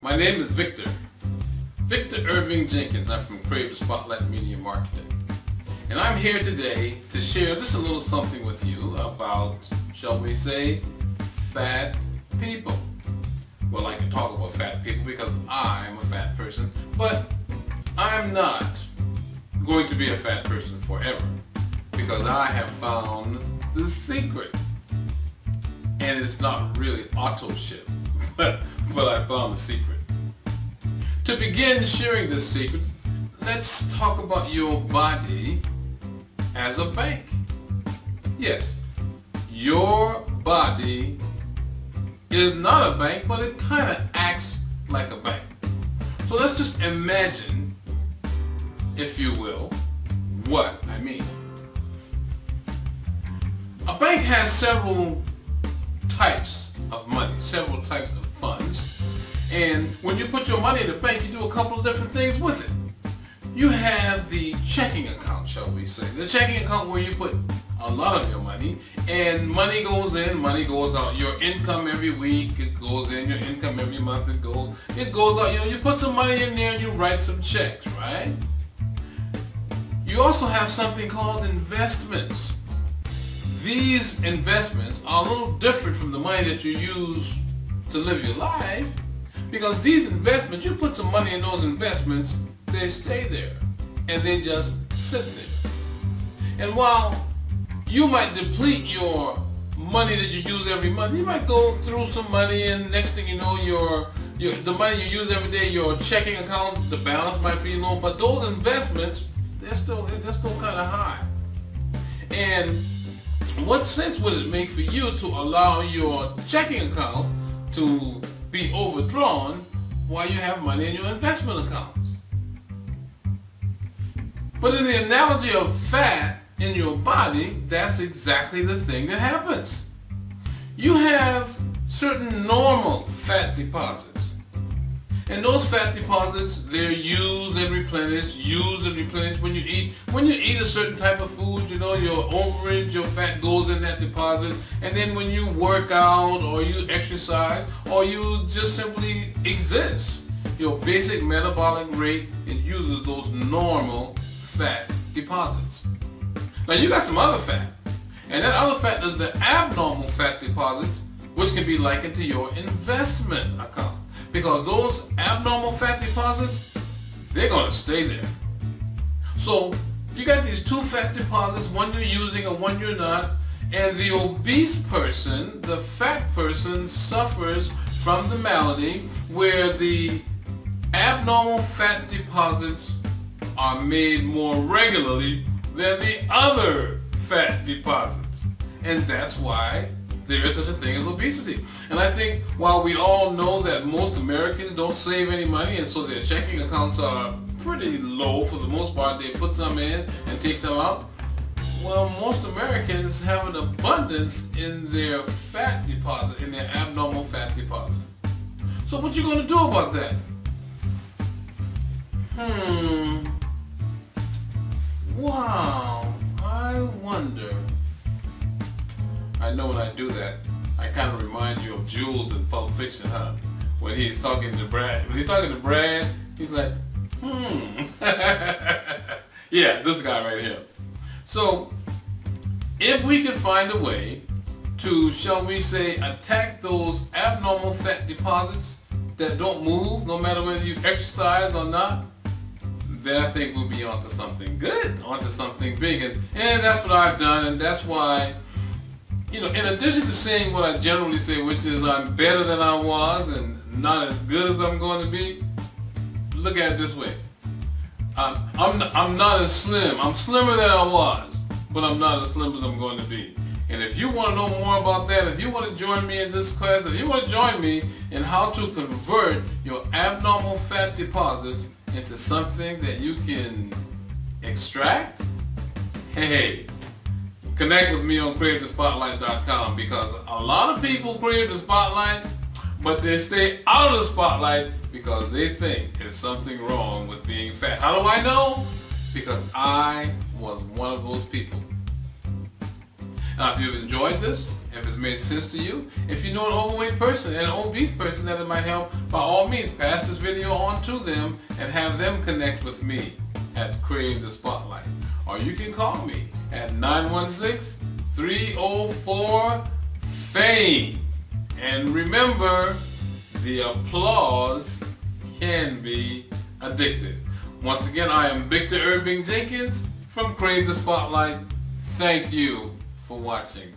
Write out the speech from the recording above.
My name is Victor Irving Jenkins. I'm from Crave the Spotlight Media Marketing. And I'm here today to share just a little something with you about, shall we say, fat people. Well, I can talk about fat people because I'm a fat person, but I'm not going to be a fat person forever because I have found the secret. And it's not really auto ship, but I found the secret. To begin sharing this secret, let's talk about your body as a bank. Yes, your body is not a bank, but it kind of acts like a bank. So let's just imagine, if you will, what I mean. A bank has several types of money, several types of funds. And when you put your money in the bank, you do a couple of different things with it. You have the checking account, shall we say. The checking account where you put a lot of your money, and money goes in, money goes out. Your income every week, it goes in. Your income every month, it goes out. You know, you put some money in there and you write some checks, right? You also have something called investments. These investments are a little different from the money that you use to live your life, because these investments, you put some money in those investments, they stay there and they just sit there. And while you might deplete your money that you use every month, you might go through some money, and next thing you know, the money you use every day, your checking account, the balance might be low, but those investments, they're still kind of high. And what sense would it make for you to allow your checking account to be overdrawn while you have money in your investment accounts? But in the analogy of fat in your body, that's exactly the thing that happens. You have certain normal fat deposits. And those fat deposits, they're used and replenished when you eat. When you eat a certain type of food, you know, your overage, your fat goes in that deposit. And then when you work out or you exercise or you just simply exist, your basic metabolic rate, it uses those normal fat deposits. Now you got some other fat. And that other fat is the abnormal fat deposits, which can be likened to your investment account. Because those abnormal fat deposits, they're going to stay there. So you got these two fat deposits, one you're using and one you're not, and the obese person, the fat person, suffers from the malady where the abnormal fat deposits are made more regularly than the other fat deposits. And that's why there is such a thing as obesity. And I think while we all know that most Americans don't save any money, and so their checking accounts are pretty low for the most part, they put some in and take some out, well, most Americans have an abundance in their fat deposit, in their abnormal fat deposit. So what you going to do about that? Wow, I wonder. I know when I do that, I kind of remind you of Jules in Pulp Fiction, huh? When he's talking to Brad. When he's talking to Brad, he's like, Yeah, this guy right here. So, if we could find a way to, shall we say, attack those abnormal fat deposits that don't move, no matter whether you exercise or not, then I think we'll be onto something good, onto something big. And that's what I've done, and that's why, you know, in addition to saying what I generally say, which is I'm better than I was and not as good as I'm going to be, look at it this way. I'm not as slim. I'm slimmer than I was, but I'm not as slim as I'm going to be. And if you want to know more about that, if you want to join me in this class, if you want to join me in how to convert your abnormal fat deposits into something that you can extract, hey, connect with me on CraveTheSpotlight.com, because a lot of people crave the spotlight, but they stay out of the spotlight because they think there's something wrong with being fat. How do I know? Because I was one of those people. Now, if you've enjoyed this, if it's made sense to you, if you know an overweight person and an obese person that it might help, by all means, pass this video on to them and have them connect with me at Crave the Spotlight. Or you can call me at 916-304-FAME. And remember, the applause can be addictive. Once again, I am Victor Irving Jenkins from Crave the Spotlight. Thank you for watching.